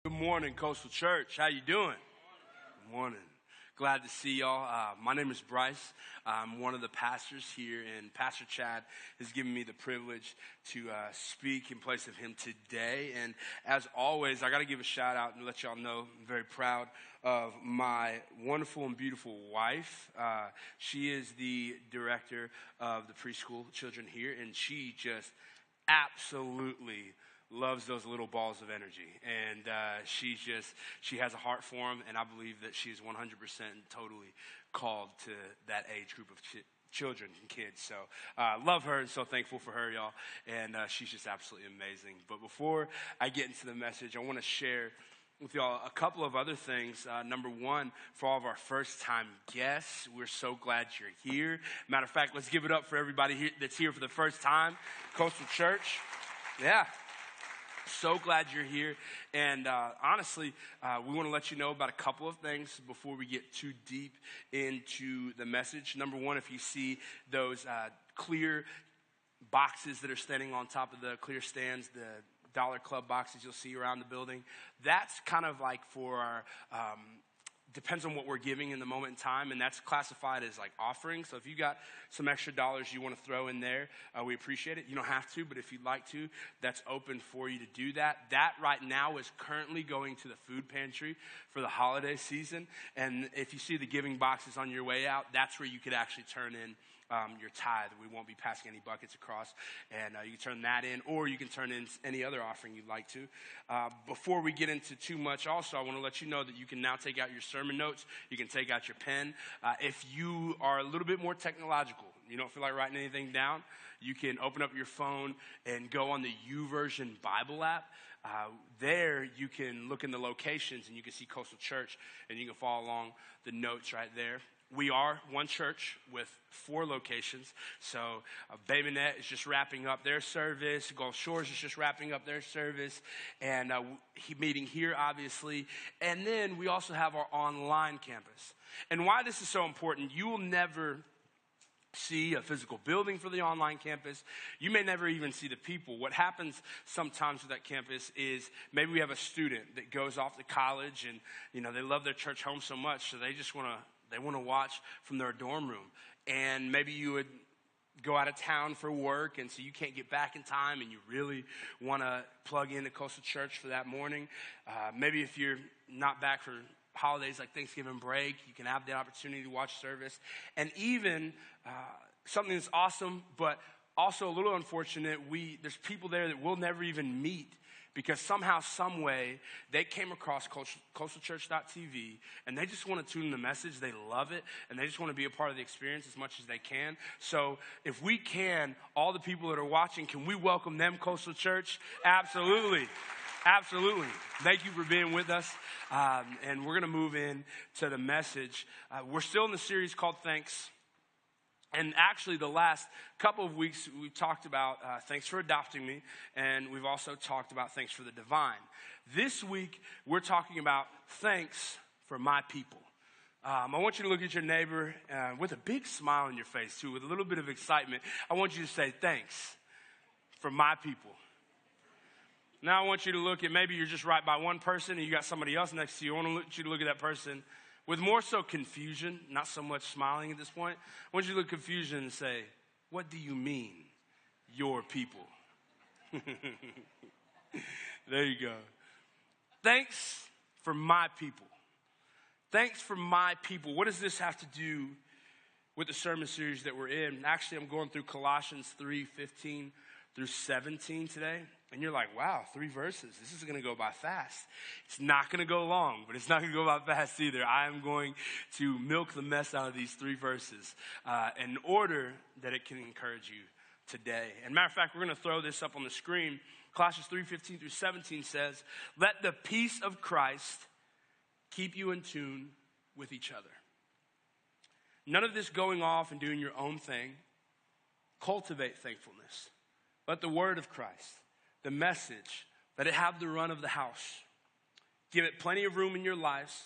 Good morning, Coastal Church. How you doing? Good morning. Glad to see y'all. My name is Bryce. I'm one of the pastors here, and Pastor Chad has given me the privilege to speak in place of him today. And as always, I got to give a shout out and let y'all know I'm very proud of my wonderful and beautiful wife. She is the director of the preschool children here, and she just absolutely loves those little balls of energy, and she has a heart for them, and I believe that she's 100% totally called to that age group of children and kids. So love her and so thankful for her, y'all, and she's just absolutely amazing. But before I get into the message, I want to share with y'all a couple of other things. Number one, for all of our first-time guests, we're so glad you're here. Matter of fact, let's give it up for everybody here that's here for the first time. Coastal Church, yeah. So glad you're here, and honestly, we want to let you know about a couple of things before we get too deep into the message. Number one, if you see those clear boxes that are standing on top of the clear stands, the Dollar Club boxes you'll see around the building, that's kind of like for our depends on what we're giving in the moment in time, and that's classified as like offering. So if you got some extra dollars you want to throw in there, we appreciate it. You don't have to, but if you'd like to, that's open for you to do that. That right now is currently going to the food pantry for the holiday season. And if you see the giving boxes on your way out, that's where you could actually turn in your tithe. We won't be passing any buckets across, and you can turn that in, or you can turn in any other offering you'd like to. Before we get into too much, also, I want to let you know that you can now take out your sermon notes. You can take out your pen. If you are a little bit more technological, you don't feel like writing anything down, you can open up your phone and go on the YouVersion Bible app. There you can look in the locations, and you can see Coastal Church, and you can follow along the notes right there. We are one church with 4 locations. So Bay Minette is just wrapping up their service. Gulf Shores is just wrapping up their service. And meeting here, obviously. And then we also have our online campus. And why this is so important, you will never see a physical building for the online campus. You may never even see the people. What happens sometimes with that campus is maybe we have a student that goes off to college, and they love their church home so much, so they just want to watch from their dorm room. And maybe you would go out of town for work, and so you can't get back in time, and you really want to plug into Coastal Church for that morning. Maybe if you're not back for holidays like Thanksgiving break, you can have the opportunity to watch service. And even something that's awesome, but also a little unfortunate, there's people there that we'll never even meet, because somehow, some way, they came across coastalchurch.tv, and they just want to tune in the message. They love it, and they just want to be a part of the experience as much as they can. So if we can, all the people that are watching, can we welcome them, Coastal Church? Absolutely. Absolutely. Thank you for being with us. And we're going to move in to the message. We're still in the series called Thanks. And actually, the last couple of weeks, we talked about thanks for adopting me, and we've also talked about thanks for the divine. This week, we're talking about thanks for my people. I want you to look at your neighbor with a big smile on your face, too, with a little bit of excitement. I want you to say, thanks for my people. Now I want you to look at, maybe you're just right by one person and you got somebody else next to you. I want you to look at that person with more so confusion, not so much smiling at this point. I want you to look at confusion and say, what do you mean, your people? There you go. Thanks for my people. Thanks for my people. What does this have to do with the sermon series that we're in? Actually, I'm going through Colossians 3:15 through 17 today. And you're like, wow, 3 verses. This is going to go by fast. It's not going to go long, but it's not going to go by fast either. I am going to milk the mess out of these 3 verses in order that it can encourage you today. And matter of fact, we're going to throw this up on the screen. Colossians 3:15 through 17 says, let the peace of Christ keep you in tune with each other. None of this going off and doing your own thing. Cultivate thankfulness. Let the word of Christ, the message, let it have the run of the house. Give it plenty of room in your lives.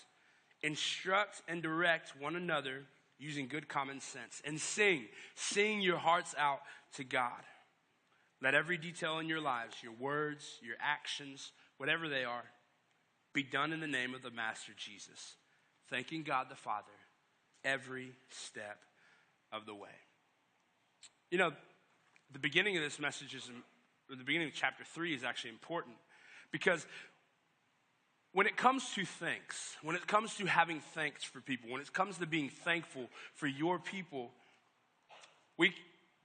Instruct and direct one another using good common sense. And sing your hearts out to God. Let every detail in your lives, your words, your actions, whatever they are, be done in the name of the Master Jesus, thanking God the Father every step of the way. You know, the beginning of this message the beginning of chapter 3 is actually important because when it comes to thanks, when it comes to having thanks for people, when it comes to being thankful for your people, we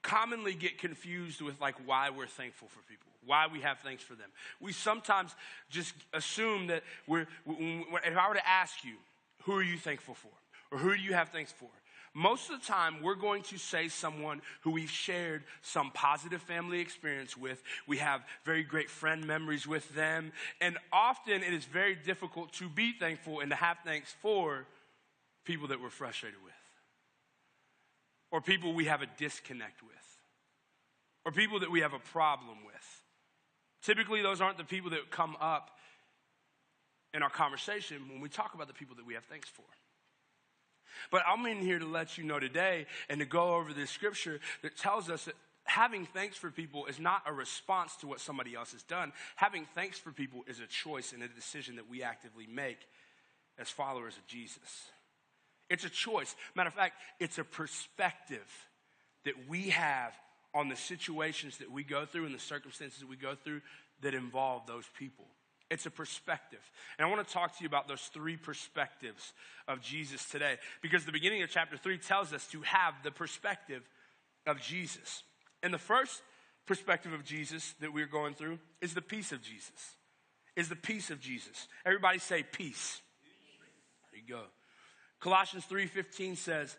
commonly get confused with like why we're thankful for people, why we have thanks for them. We sometimes just assume that if I were to ask you, who are you thankful for? Or who do you have thanks for? Most of the time, we're going to say someone who we've shared some positive family experience with. We have very great friend memories with them. And often it is very difficult to be thankful and to have thanks for people that we're frustrated with. Or people we have a disconnect with. Or people that we have a problem with. Typically, those aren't the people that come up in our conversation when we talk about the people that we have thanks for. But I'm in here to let you know today and to go over this scripture that tells us that having thanks for people is not a response to what somebody else has done. Having thanks for people is a choice and a decision that we actively make as followers of Jesus. It's a choice. Matter of fact, it's a perspective that we have on the situations that we go through and the circumstances that we go through that involve those people. It's a perspective. And I want to talk to you about those three perspectives of Jesus today. Because the beginning of chapter 3 tells us to have the perspective of Jesus. And the first perspective of Jesus that we're going through is the peace of Jesus. Is the peace of Jesus. Everybody say peace. There you go. Colossians 3:15 says,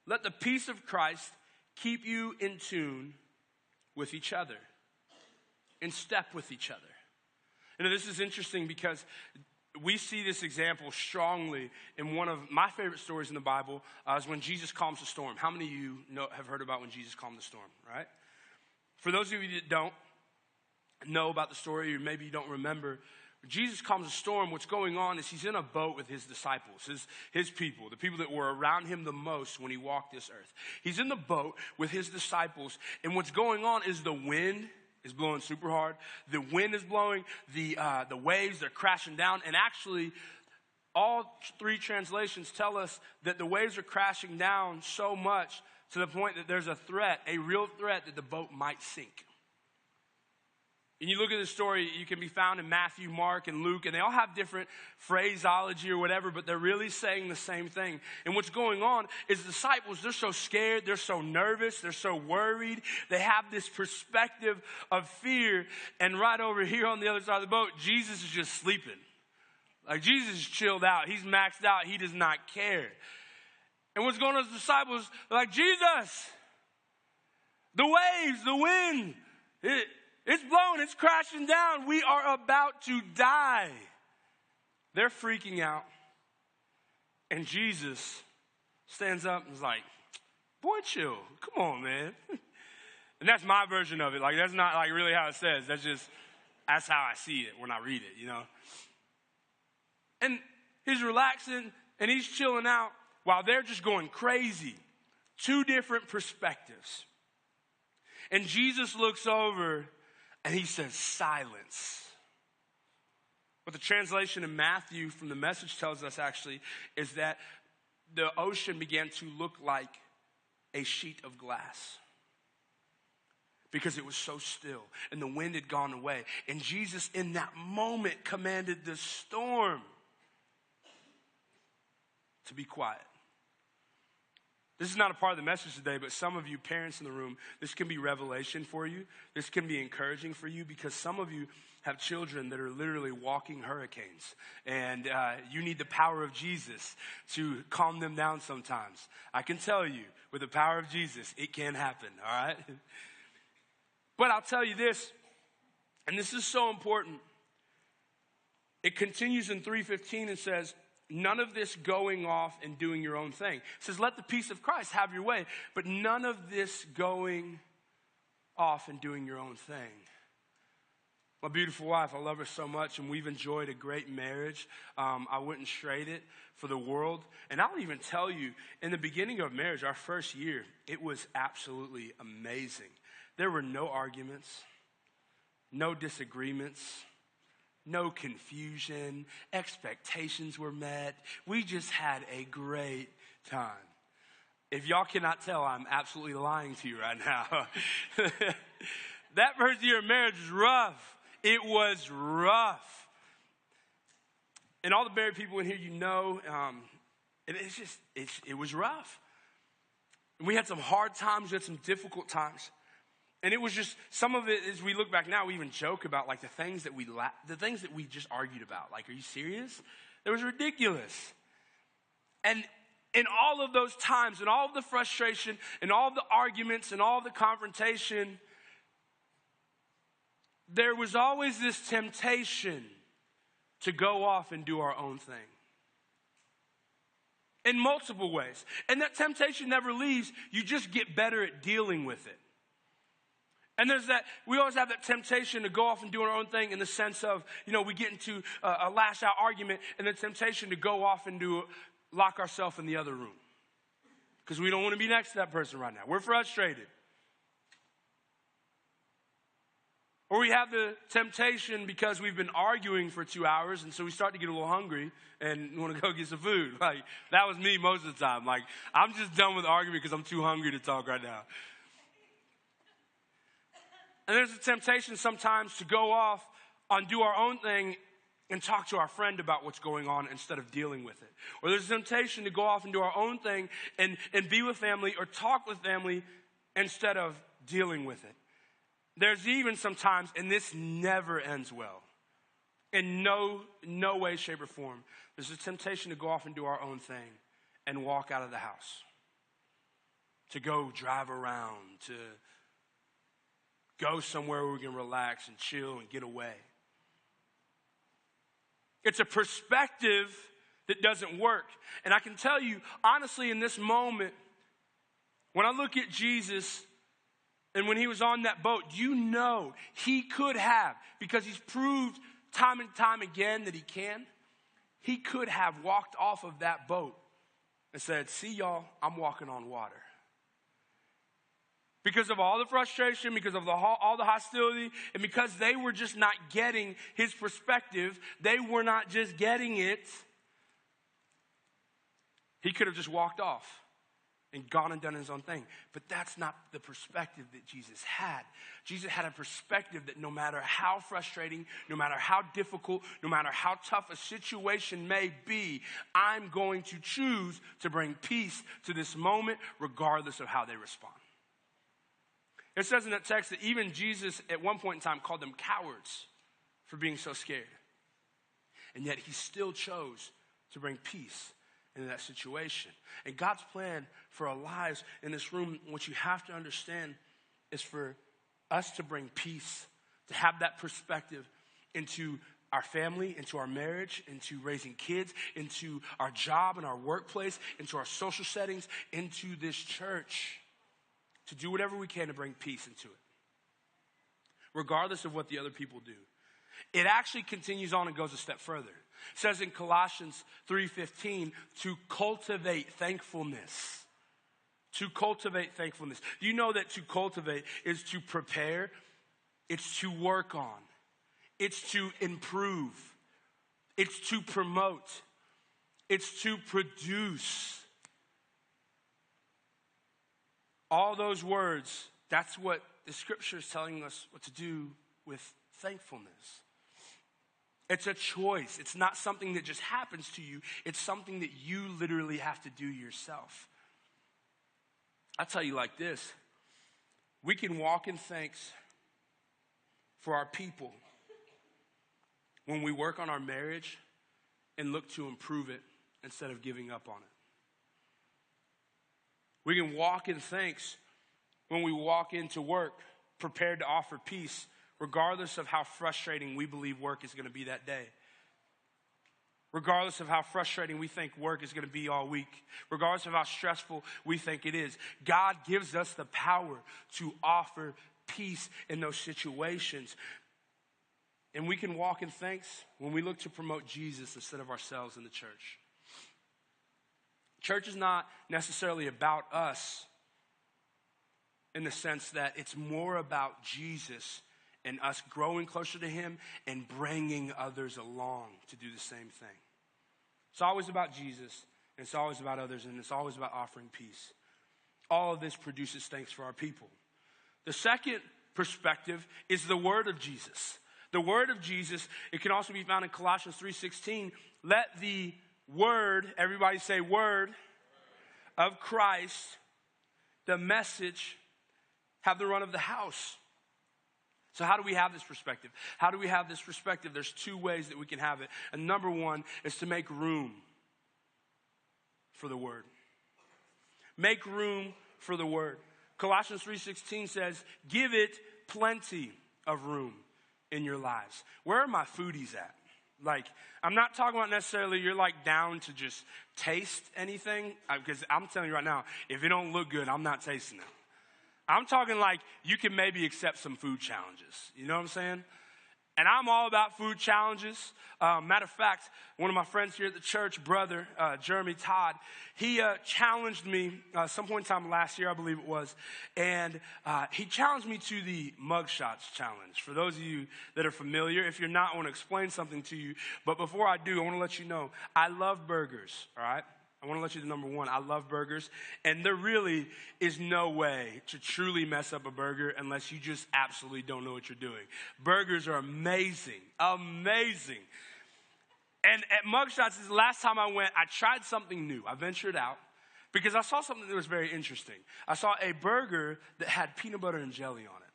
let the peace of Christ keep you in tune with each other. In step with each other. You know, this is interesting because we see this example strongly in one of my favorite stories in the Bible is when Jesus calms the storm. How many of you have heard about when Jesus calmed the storm, right? For those of you that don't know about the story or maybe you don't remember, Jesus calms the storm. What's going on is he's in a boat with his disciples, his people, the people that were around him the most when he walked this earth. He's in the boat with his disciples, and what's going on is the wind is blowing super hard. The wind is blowing. The waves are crashing down. And actually, all three translations tell us that the waves are crashing down so much to the point that there's a threat, a real threat that the boat might sink. And you look at the story, you can be found in Matthew, Mark, and Luke, and they all have different phraseology or whatever, but they're really saying the same thing. And what's going on is the disciples, they're so scared, they're so nervous, they're so worried. They have this perspective of fear, and right over here on the other side of the boat, Jesus is just sleeping. Like Jesus is chilled out. He's maxed out. He does not care. And what's going on with the disciples, they're like, Jesus, the waves, the wind, it's blowing, it's crashing down. We are about to die. They're freaking out. And Jesus stands up and is like, boy, chill. Come on, man. And that's my version of it. Like, that's not like really how it says. That's how I see it when I read it, you know. And he's relaxing and he's chilling out while they're just going crazy. Two different perspectives. And Jesus looks over and he says, silence. What the translation in Matthew from the Message tells us actually is that the ocean began to look like a sheet of glass. Because it was so still and the wind had gone away. And Jesus in that moment commanded the storm to be quiet. This is not a part of the message today, but some of you parents in the room, this can be revelation for you. This can be encouraging for you because some of you have children that are literally walking hurricanes. And you need the power of Jesus to calm them down sometimes. I can tell you, with the power of Jesus, it can happen, all right? But I'll tell you this, and this is so important. It continues in 3:15 and says, none of this going off and doing your own thing. It says, let the peace of Christ have your way, but none of this going off and doing your own thing. My beautiful wife, I love her so much, and we've enjoyed a great marriage. I wouldn't trade it for the world. And I'll even tell you, in the beginning of marriage, our first year, it was absolutely amazing. There were no arguments, no disagreements, no confusion, expectations were met. We just had a great time. If y'all cannot tell, I'm absolutely lying to you right now. That first year of marriage was rough. It was rough. And all the married people in here, you know, it was rough. And we had some hard times, we had some difficult times. And it was just, some of it, as we look back now, we even joke about like the things that we just argued about. Like, are you serious? It was ridiculous. And in all of those times, and all of the frustration, and all of the arguments, and all of the confrontation, there was always this temptation to go off and do our own thing. In multiple ways. And that temptation never leaves. You just get better at dealing with it. And there's that, we always have that temptation to go off and do our own thing in the sense of, you know, we get into a lash out argument and the temptation to go off and lock ourselves in the other room. Because we don't want to be next to that person right now. We're frustrated. Or we have the temptation because we've been arguing for 2 hours, and so we start to get a little hungry and want to go get some food. Like, that was me most of the time. Like, I'm just done with arguing because I'm too hungry to talk right now. And there's a temptation sometimes to go off and do our own thing and talk to our friend about what's going on instead of dealing with it. Or there's a temptation to go off and do our own thing and be with family or talk with family instead of dealing with it. There's even sometimes, and this never ends well, in no way, shape, or form, there's a temptation to go off and do our own thing and walk out of the house. To go drive around, to go somewhere where we can relax and chill and get away. It's a perspective that doesn't work. And I can tell you, honestly, in this moment, when I look at Jesus and when he was on that boat, you know he could have, because he's proved time and time again that he can, he could have walked off of that boat and said, see y'all, I'm walking on water. Because of all the frustration, because of all the hostility, and because they were just not getting his perspective, they were not just getting it, he could have just walked off and gone and done his own thing. But that's not the perspective that Jesus had. Jesus had a perspective that no matter how frustrating, no matter how difficult, no matter how tough a situation may be, I'm going to choose to bring peace to this moment regardless of how they respond. It says in that text that even Jesus at one point in time called them cowards for being so scared. And yet he still chose to bring peace into that situation. And God's plan for our lives in this room, what you have to understand, is for us to bring peace, to have that perspective into our family, into our marriage, into raising kids, into our job and our workplace, into our social settings, into this church. To do whatever we can to bring peace into it, regardless of what the other people do. It actually continues on and goes a step further. It says in Colossians 3:15 to cultivate thankfulness. To cultivate thankfulness. Do you know that to cultivate is to prepare? It's to work on. It's to improve. It's to promote. It's to produce. All those words, that's what the scripture is telling us what to do with thankfulness. It's a choice. It's not something that just happens to you. It's something that you literally have to do yourself. I'll tell you like this. We can walk in thanks for our people when we work on our marriage and look to improve it instead of giving up on it. We can walk in thanks when we walk into work, prepared to offer peace, regardless of how frustrating we believe work is going to be that day. Regardless of how frustrating we think work is going to be all week. Regardless of how stressful we think it is. God gives us the power to offer peace in those situations. And we can walk in thanks when we look to promote Jesus instead of ourselves in the church. Church is not necessarily about us in the sense that it's more about Jesus and us growing closer to him and bringing others along to do the same thing. It's always about Jesus, and it's always about others, and it's always about offering peace. All of this produces thanks for our people. The second perspective is the word of Jesus. The word of Jesus, it can also be found in Colossians 3:16. Let the word, everybody say word, of Christ, the message, have the run of the house. So how do we have this perspective? How do we have this perspective? There's two ways that we can have it. And number one is to make room for the word. Make room for the word. Colossians 3:16 says, give it plenty of room in your lives. Where are my foodies at? Like, I'm not talking about necessarily you're like down to just taste anything. Because I'm telling you right now, if it don't look good, I'm not tasting it. I'm talking like you can maybe accept some food challenges. You know what I'm saying? And I'm all about food challenges. Matter of fact, one of my friends here at the church, brother, Jeremy Todd, he challenged me some point in time last year, I believe it was. And he challenged me to the mugshots challenge. For those of you that are familiar, if you're not, I want to explain something to you. But before I do, I want to let you know, I love burgers, all right? I want to let you know, number one, I love burgers. And there really is no way to truly mess up a burger unless you just absolutely don't know what you're doing. Burgers are amazing, amazing. And at Mugshots, this is the last time I went, I tried something new. I ventured out because I saw something that was very interesting. I saw a burger that had peanut butter and jelly on it.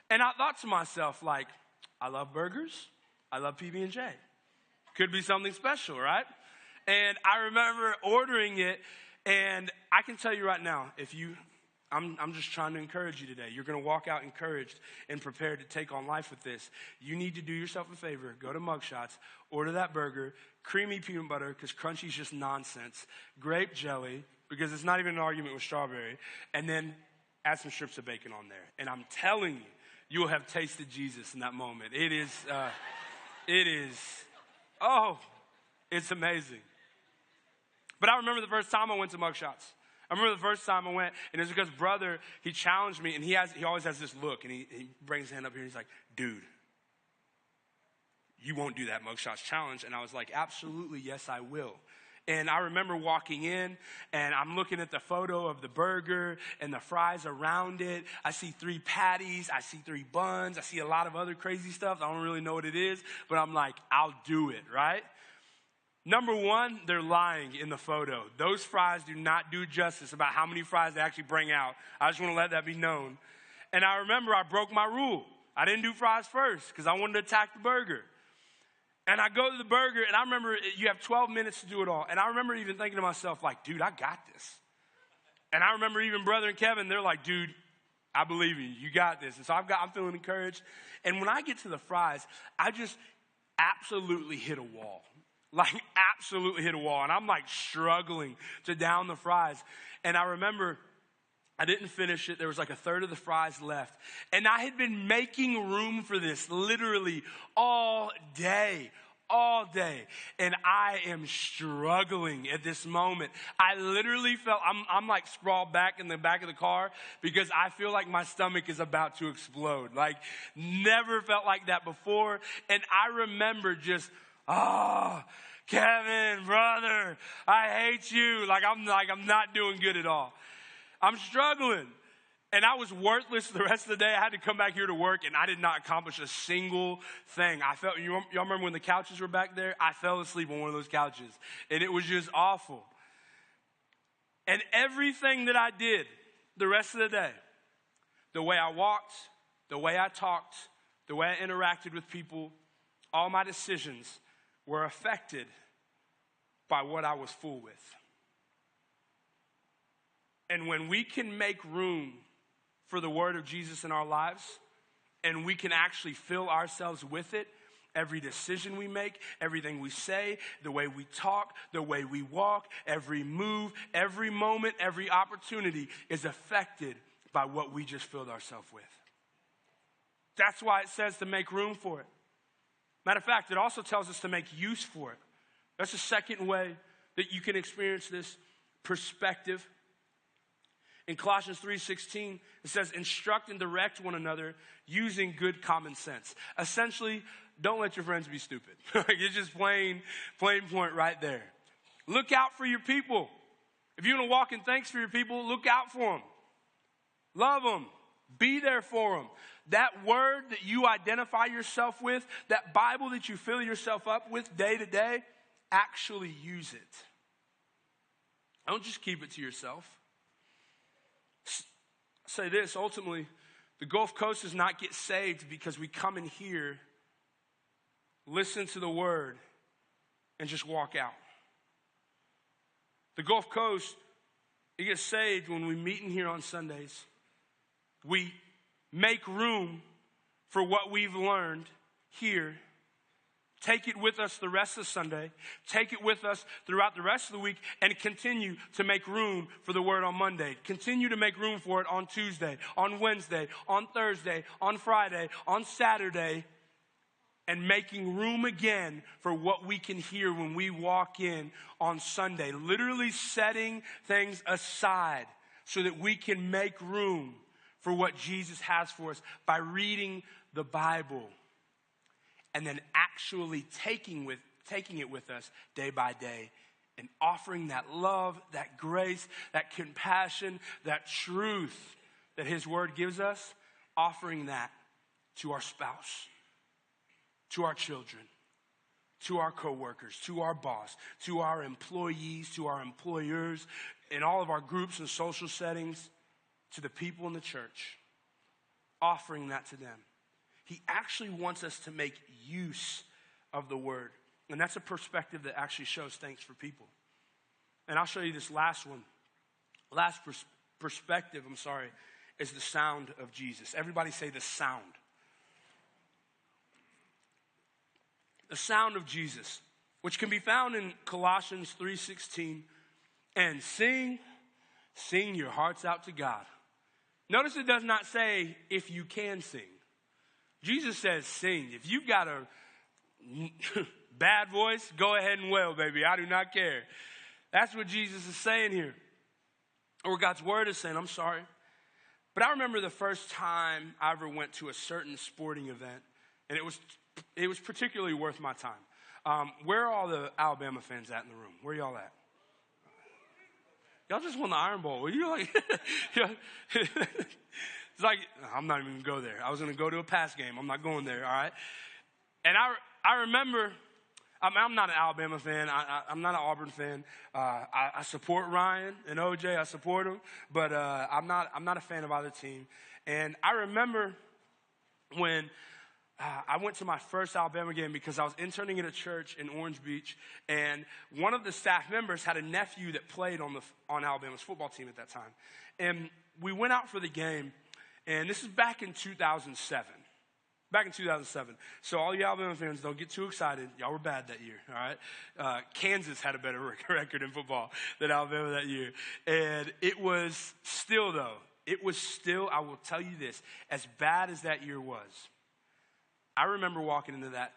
And I thought to myself, like, I love burgers. I love PB&J. Could be something special, right? And I remember ordering it, and I can tell you right now, I'm just trying to encourage you today. You're going to walk out encouraged and prepared to take on life with this. You need to do yourself a favor. Go to Mugshots, order that burger, creamy peanut butter, because crunchy is just nonsense, grape jelly, because it's not even an argument with strawberry, and then add some strips of bacon on there. And I'm telling you, you will have tasted Jesus in that moment. It's amazing. But I remember the first time I went to Mugshots. I remember the first time I went, and it was because brother, he challenged me, and he always has this look, and he brings his hand up here, and he's like, dude, you won't do that Mugshots challenge. And I was like, absolutely, yes, I will. And I remember walking in, and I'm looking at the photo of the burger and the fries around it. I see 3 patties. I see 3 buns. I see a lot of other crazy stuff. I don't really know what it is, but I'm like, I'll do it, right? Number one, they're lying in the photo. Those fries do not do justice about how many fries they actually bring out. I just want to let that be known. And I remember I broke my rule. I didn't do fries first because I wanted to attack the burger. And I go to the burger, and I remember you have 12 minutes to do it all. And I remember even thinking to myself, like, dude, I got this. And I remember even brother and Kevin, they're like, dude, I believe in you. You got this. And so I'm feeling encouraged. And when I get to the fries, I just absolutely hit a wall. Like, absolutely hit a wall. And I'm, like, struggling to down the fries. And I remember I didn't finish it. There was, like, a third of the fries left. And I had been making room for this literally all day. And I am struggling at this moment. I literally felt, I'm like sprawled back in the back of the car because I feel like my stomach is about to explode. Like, never felt like that before. And I remember just, Kevin, brother, I hate you. I'm not doing good at all. I'm struggling. And I was worthless the rest of the day. I had to come back here to work, and I did not accomplish a single thing. Y'all remember when the couches were back there? I fell asleep on one of those couches, and it was just awful. And everything that I did the rest of the day, the way I walked, the way I talked, the way I interacted with people, all my decisions were affected by what I was full with. And when we can make room for the word of Jesus in our lives, and we can actually fill ourselves with it, every decision we make, everything we say, the way we talk, the way we walk, every move, every moment, every opportunity is affected by what we just filled ourselves with. That's why it says to make room for it. Matter of fact, it also tells us to make use for it. That's the second way that you can experience this perspective. In Colossians 3:16, it says, instruct and direct one another using good common sense. Essentially, don't let your friends be stupid. It's just plain point right there. Look out for your people. If you're going to walk in thanks for your people, look out for them. Love them. Be there for them. That word that you identify yourself with, that Bible that you fill yourself up with day to day, actually use it. Don't just keep it to yourself. Say this, ultimately, the Gulf Coast does not get saved because we come in here, listen to the word, and just walk out. The Gulf Coast, it gets saved when we meet in here on Sundays. We make room for what we've learned here. Take it with us the rest of Sunday. Take it with us throughout the rest of the week and continue to make room for the word on Monday. Continue to make room for it on Tuesday, on Wednesday, on Thursday, on Friday, on Saturday, and making room again for what we can hear when we walk in on Sunday. Literally setting things aside so that we can make room for what Jesus has for us by reading the Bible. And then actually taking it with us day by day and offering that love, that grace, that compassion, that truth that his word gives us, offering that to our spouse, to our children, to our coworkers, to our boss, to our employees, to our employers, in all of our groups and social settings, to the people in the church, offering that to them. He actually wants us to make use of the word. And that's a perspective that actually shows thanks for people. And I'll show you this last one. Perspective, is the sound of Jesus. Everybody say the sound. The sound of Jesus, which can be found in Colossians 3:16. And sing your hearts out to God. Notice it does not say if you can sing. Jesus says sing. If you've got a bad voice, go ahead and wail, baby. I do not care. That's what Jesus is saying here. Or God's word is saying, I'm sorry. But I remember the first time I ever went to a certain sporting event, and it was particularly worth my time. Where are all the Alabama fans at in the room? Where y'all at? Y'all just won the Iron Bowl. You're like, it's like, I'm not even going to go there. I was going to go to a pass game. I'm not going there, all right? And I remember, I'm not an Alabama fan. I'm not an Auburn fan. I support Ryan and OJ. I support them. But I'm not a fan of either team. And I remember when I went to my first Alabama game because I was interning at a church in Orange Beach, and one of the staff members had a nephew that played on Alabama's football team at that time. And we went out for the game, and this is back in 2007. Back in 2007. So all you Alabama fans, don't get too excited. Y'all were bad that year, all right? Kansas had a better record in football than Alabama that year. And it was still, I will tell you this, as bad as that year was, I remember walking into that.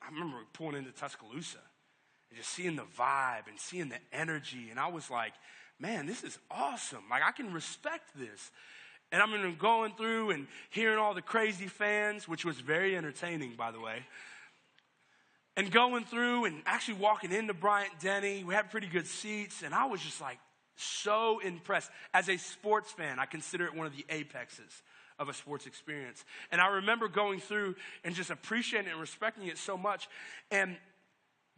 I remember pulling into Tuscaloosa and just seeing the vibe and seeing the energy. And I was like, man, this is awesome. Like, I can respect this. And I'm going through and hearing all the crazy fans, which was very entertaining, by the way. And going through and actually walking into Bryant-Denny. We had pretty good seats. And I was just like so impressed. As a sports fan, I consider it one of the apexes of a sports experience. And I remember going through and just appreciating it and respecting it so much. And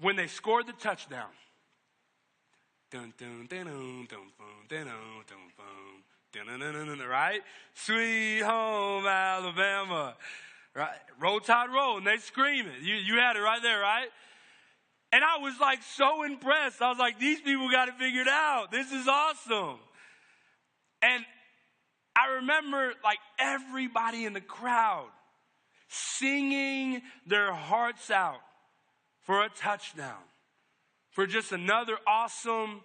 when they scored the touchdown, dun, dun, dun, dun, dun, dun, dun, dun, dun, dun, dun, right? Sweet home Alabama. Right? Roll Tide roll, and they scream it. You had it right there, right? And I was like so impressed. I was like, these people got it figured out. This is awesome. And I remember like everybody in the crowd singing their hearts out for a touchdown, for just another awesome,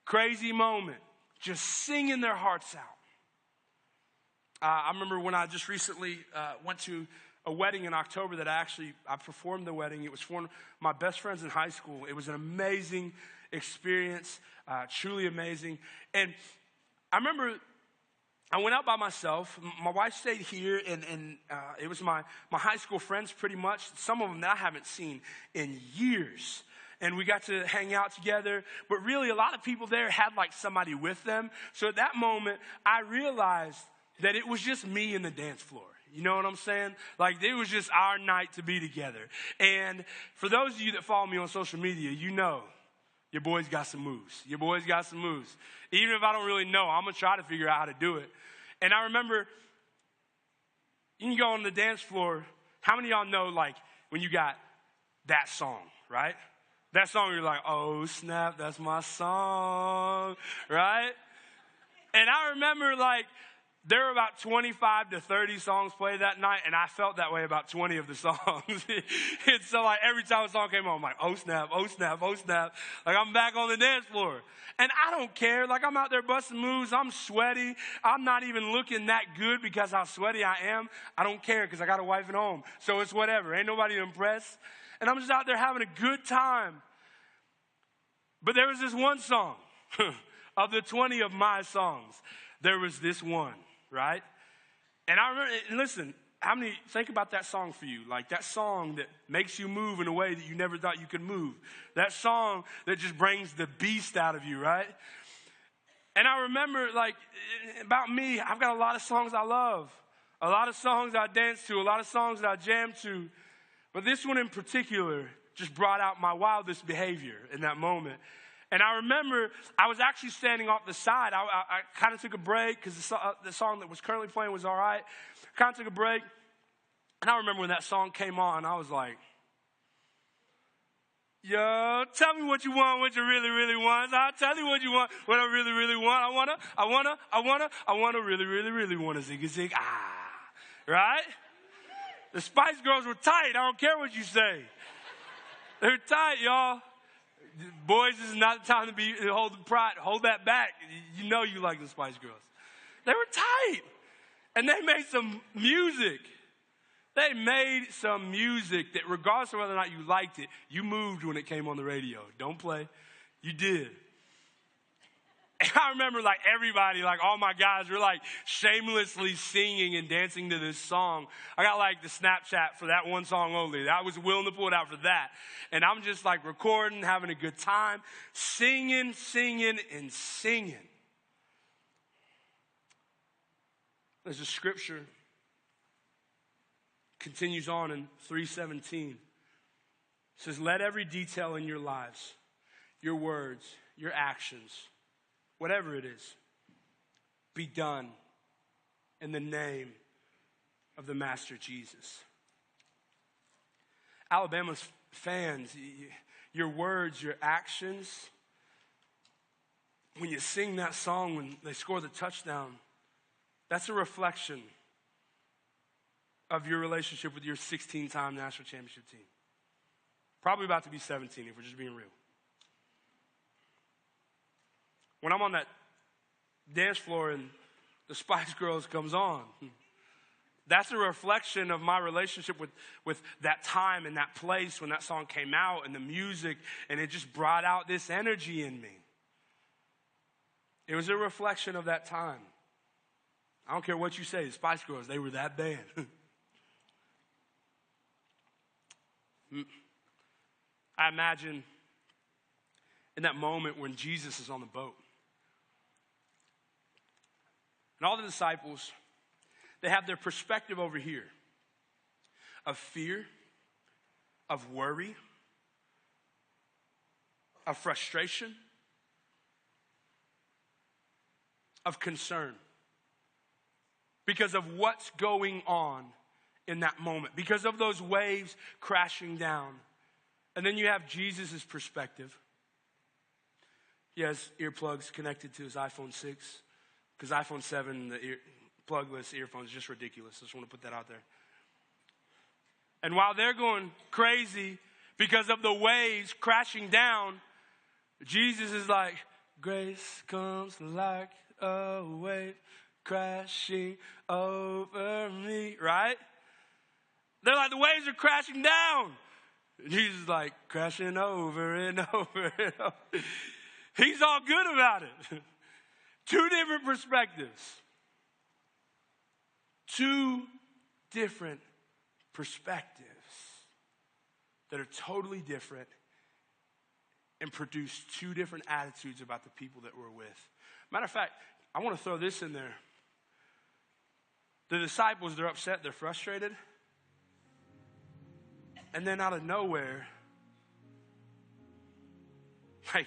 crazy moment, just singing their hearts out. I remember when I just recently went to a wedding in October that I performed the wedding. It was for one of my best friends in high school. It was an amazing experience, truly amazing. And I remember I went out by myself. My wife stayed here, and it was my high school friends pretty much, some of them that I haven't seen in years. And we got to hang out together. But really, a lot of people there had like somebody with them. So at that moment, I realized that it was just me and the dance floor. You know what I'm saying? Like, it was just our night to be together. And for those of you that follow me on social media, you know your boy's got some moves. Your boy's got some moves. Even if I don't really know, I'm going to try to figure out how to do it. And I remember, you can go on the dance floor. How many of y'all know, like, when you got that song, right? That song, you're like, oh, snap, that's my song, right? And I remember, like, there were about 25 to 30 songs played that night, and I felt that way about 20 of the songs. And so, like, every time a song came on, I'm like, oh, snap, oh, snap, oh, snap. Like, I'm back on the dance floor. And I don't care. Like, I'm out there busting moves. I'm sweaty. I'm not even looking that good because how sweaty I am. I don't care because I got a wife at home. So it's whatever. Ain't nobody to impress. And I'm just out there having a good time. But there was this one song. Of the 20 of my songs, there was this one. Right? And I remember, and listen, think about that song for you. Like that song that makes you move in a way that you never thought you could move. That song that just brings the beast out of you, right? And I remember, like, about me, I've got a lot of songs I love. A lot of songs I dance to, a lot of songs that I jam to. But this one in particular just brought out my wildest behavior in that moment. And I remember I was actually standing off the side. I kind of took a break because the song that was currently playing was all right. Kind of took a break. And I remember when that song came on, I was like, yo, tell me what you want, what you really, really want. I'll tell you what you want, what I really, really want. I wanna really, really, really want to zig. Right? The Spice Girls were tight. I don't care what you say. They're tight, y'all. Boys, this is not the time to be holding pride. Hold that back. You know you like the Spice Girls. They were tight. And they made some music. They made some music that regardless of whether or not you liked it, you moved when it came on the radio. Don't play. You did. And I remember like everybody, like all my guys were like shamelessly singing and dancing to this song. I got like the Snapchat for that one song only. I was willing to pull it out for that. And I'm just like recording, having a good time, singing. There's a scripture, continues on in 3:17. It says, let every detail in your lives, your words, your actions, whatever it is, be done in the name of the Master Jesus. Alabama's fans, your words, your actions, when you sing that song, when they score the touchdown, that's a reflection of your relationship with your 16-time national championship team. Probably about to be 17 if we're just being real. When I'm on that dance floor and the Spice Girls comes on, that's a reflection of my relationship with that time and that place when that song came out and the music, and it just brought out this energy in me. It was a reflection of that time. I don't care what you say, the Spice Girls, they were that band. I imagine in that moment when Jesus is on the boat. And all the disciples, they have their perspective over here of fear, of worry, of frustration, of concern. Because of what's going on in that moment. Because of those waves crashing down. And then you have Jesus' perspective. He has earplugs connected to his iPhone 6. Because iPhone 7, the plugless earphones, is just ridiculous. I just want to put that out there. And while they're going crazy because of the waves crashing down, Jesus is like, grace comes like a wave crashing over me, right? They're like, the waves are crashing down. And Jesus is like, crashing over and over and over. He's all good about it. Two different perspectives. Two different perspectives that are totally different and produce two different attitudes about the people that we're with. Matter of fact, I want to throw this in there. The disciples, they're upset, they're frustrated. And then out of nowhere, like,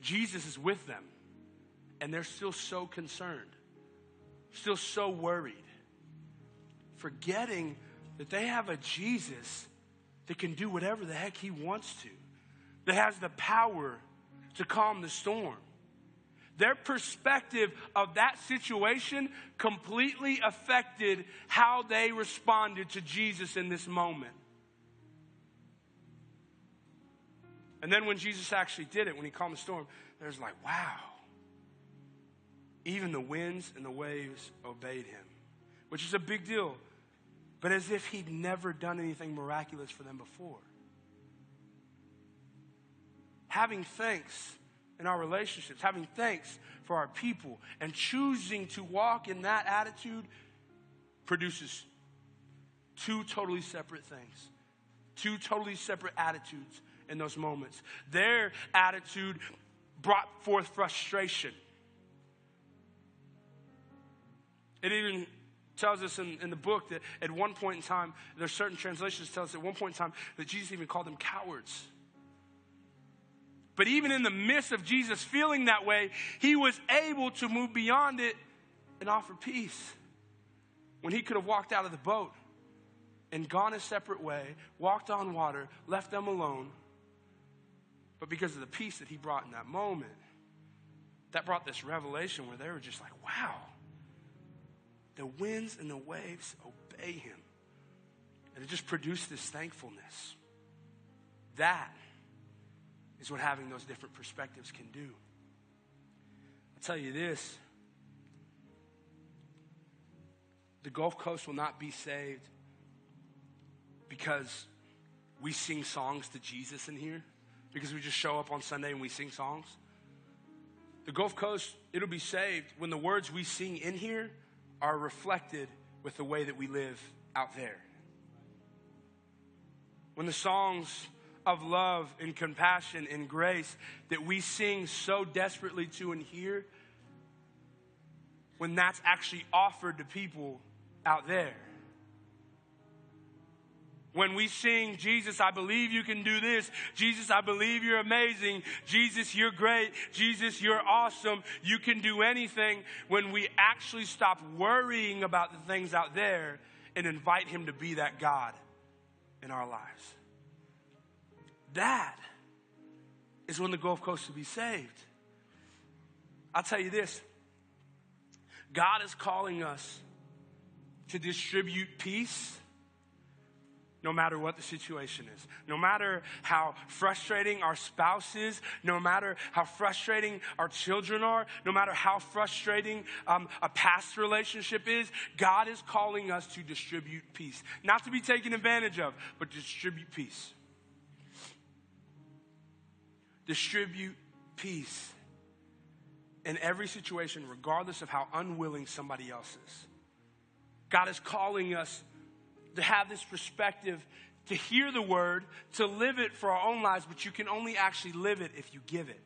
Jesus is with them. And they're still so concerned, still so worried, forgetting that they have a Jesus that can do whatever the heck he wants to, that has the power to calm the storm. Their perspective of that situation completely affected how they responded to Jesus in this moment. And then when Jesus actually did it, when he calmed the storm, there's like, wow. Even the winds and the waves obeyed him, which is a big deal, but as if he'd never done anything miraculous for them before. Having thanks in our relationships, having thanks for our people, and choosing to walk in that attitude produces two totally separate things, two totally separate attitudes in those moments. Their attitude brought forth frustration. It even tells us in the book that at one point in time, there's certain translations tell us at one point in time that Jesus even called them cowards. But even in the midst of Jesus feeling that way, he was able to move beyond it and offer peace. When he could have walked out of the boat and gone a separate way, walked on water, left them alone. But because of the peace that he brought in that moment, that brought this revelation where they were just like, wow. The winds and the waves obey him. And it just produced this thankfulness. That is what having those different perspectives can do. I'll tell you this. The Gulf Coast will not be saved because we sing songs to Jesus in here. Because we just show up on Sunday and we sing songs. The Gulf Coast, it'll be saved when the words we sing in here are reflected with the way that we live out there. When the songs of love and compassion and grace that we sing so desperately to and hear, when that's actually offered to people out there. When we sing, Jesus, I believe you can do this. Jesus, I believe you're amazing. Jesus, you're great. Jesus, you're awesome. You can do anything. When we actually stop worrying about the things out there and invite him to be that God in our lives. That is when the Gulf Coast will be saved. I'll tell you this. God is calling us to distribute peace no matter what the situation is. No matter how frustrating our spouse is, no matter how frustrating our children are, no matter how frustrating a past relationship is, God is calling us to distribute peace. Not to be taken advantage of, but to distribute peace. Distribute peace in every situation, regardless of how unwilling somebody else is. God is calling us to have this perspective, to hear the word, to live it for our own lives, but you can only actually live it if you give it.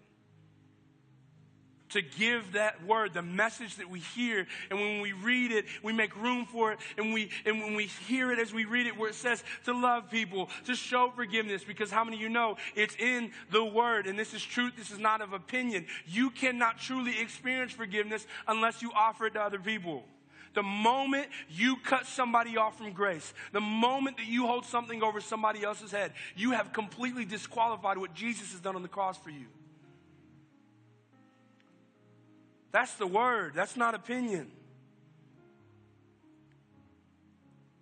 To give that word, the message that we hear, and when we read it, we make room for it, and when we hear it as we read it, where it says to love people, to show forgiveness, because how many of you know it's in the word, and this is truth, this is not of opinion. You cannot truly experience forgiveness unless you offer it to other people. The moment you cut somebody off from grace, the moment that you hold something over somebody else's head, you have completely disqualified what Jesus has done on the cross for you. That's the word. That's not opinion.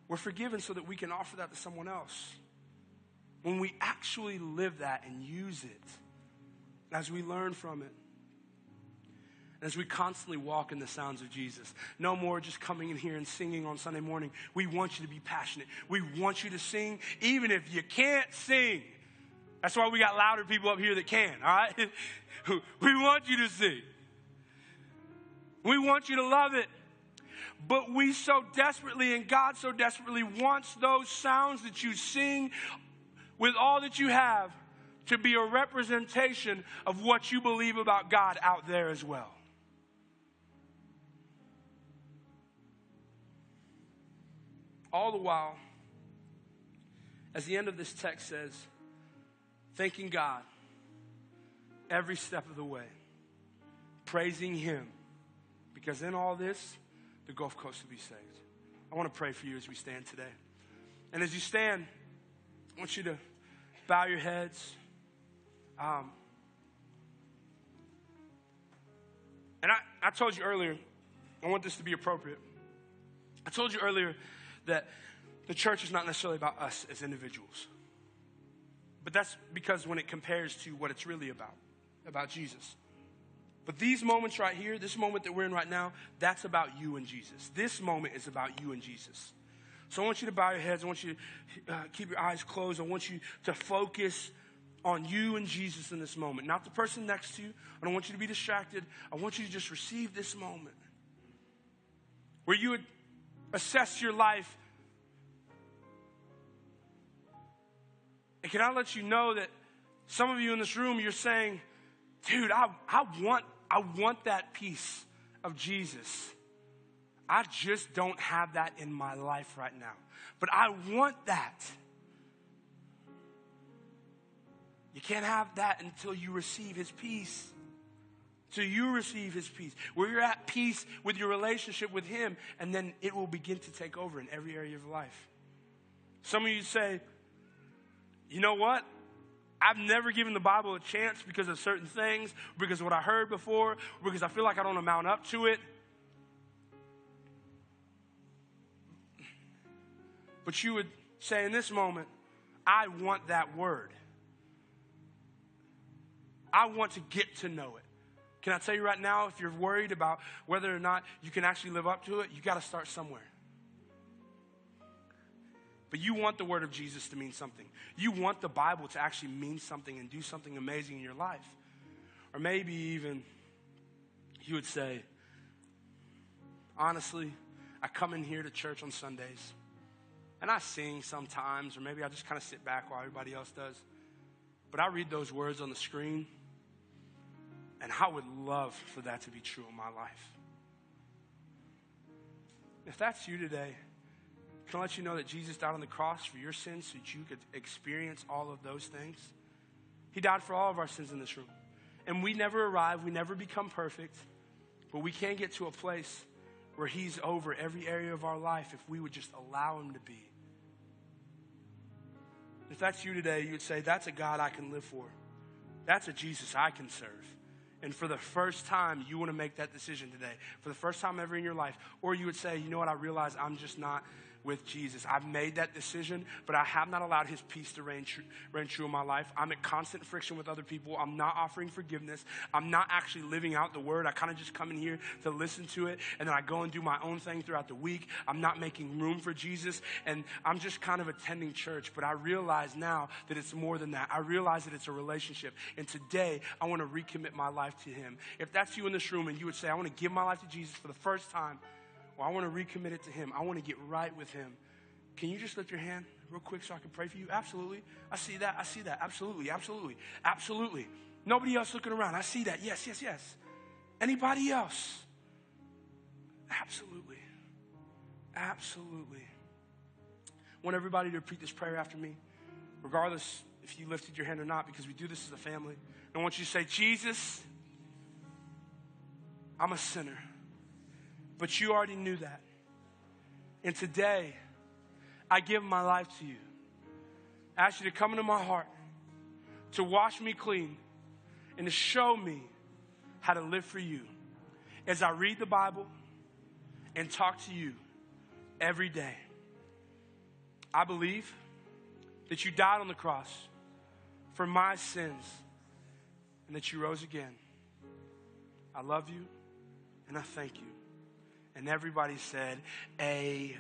We're forgiven so that we can offer that to someone else. When we actually live that and use it, as we learn from it, as we constantly walk in the sounds of Jesus. No more just coming in here and singing on Sunday morning. We want you to be passionate. We want you to sing, even if you can't sing. That's why we got louder people up here that can, all right? We want you to sing. We want you to love it. But we so desperately, and God so desperately wants those sounds that you sing with all that you have to be a representation of what you believe about God out there as well. All the while, as the end of this text says, thanking God every step of the way, praising Him, because in all this, the Gulf Coast will be saved. I want to pray for you as we stand today. And as you stand, I want you to bow your heads. And I told you earlier, I want this to be appropriate. I told you earlier that the church is not necessarily about us as individuals. But that's because when it compares to what it's really about Jesus. But these moments right here, this moment that we're in right now, that's about you and Jesus. This moment is about you and Jesus. So I want you to bow your heads. I want you to keep your eyes closed. I want you to focus on you and Jesus in this moment. Not the person next to you. I don't want you to be distracted. I want you to just receive this moment where you would assess your life. And can I let you know that some of you in this room, you're saying, dude, I want that piece of Jesus. I just don't have that in my life right now. But I want that. You can't have that until you receive His peace. Till you receive His peace. Where you're at peace with your relationship with Him, and then it will begin to take over in every area of your life. Some of you say, you know what? I've never given the Bible a chance because of certain things, because of what I heard before, because I feel like I don't amount up to it. But you would say in this moment, I want that word. I want to get to know it. Can I tell you right now, if you're worried about whether or not you can actually live up to it, you got to start somewhere. But you want the word of Jesus to mean something. You want the Bible to actually mean something and do something amazing in your life. Or maybe even you would say, honestly, I come in here to church on Sundays and I sing sometimes, or maybe I just kind of sit back while everybody else does. But I read those words on the screen, and I would love for that to be true in my life. If that's you today, can I let you know that Jesus died on the cross for your sins so that you could experience all of those things? He died for all of our sins in this room. And we never arrive, we never become perfect, but we can get to a place where He's over every area of our life if we would just allow Him to be. If that's you today, you would say, that's a God I can live for. That's a Jesus I can serve. And for the first time, you want to make that decision today. For the first time ever in your life. Or you would say, you know what, I realize I'm just not with Jesus. I've made that decision, but I have not allowed His peace to reign true in my life. I'm at constant friction with other people. I'm not offering forgiveness. I'm not actually living out the word. I kind of just come in here to listen to it, and then I go and do my own thing throughout the week. I'm not making room for Jesus, and I'm just kind of attending church. But I realize now that it's more than that. I realize that it's a relationship, and today I want to recommit my life to Him. If that's you in this room and you would say, I want to give my life to Jesus for the first time, well, I want to recommit it to Him. I want to get right with Him. Can you just lift your hand real quick so I can pray for you? Absolutely. I see that. I see that. Absolutely. Absolutely. Absolutely. Nobody else looking around. I see that. Yes, yes, yes. Anybody else? Absolutely. Absolutely. I want everybody to repeat this prayer after me, regardless if you lifted your hand or not, because we do this as a family. And I want you to say, Jesus, I'm a sinner. But you already knew that. And today, I give my life to you. I ask you to come into my heart, to wash me clean, and to show me how to live for you as I read the Bible and talk to you every day. I believe that you died on the cross for my sins and that you rose again. I love you and I thank you. And everybody said, amen.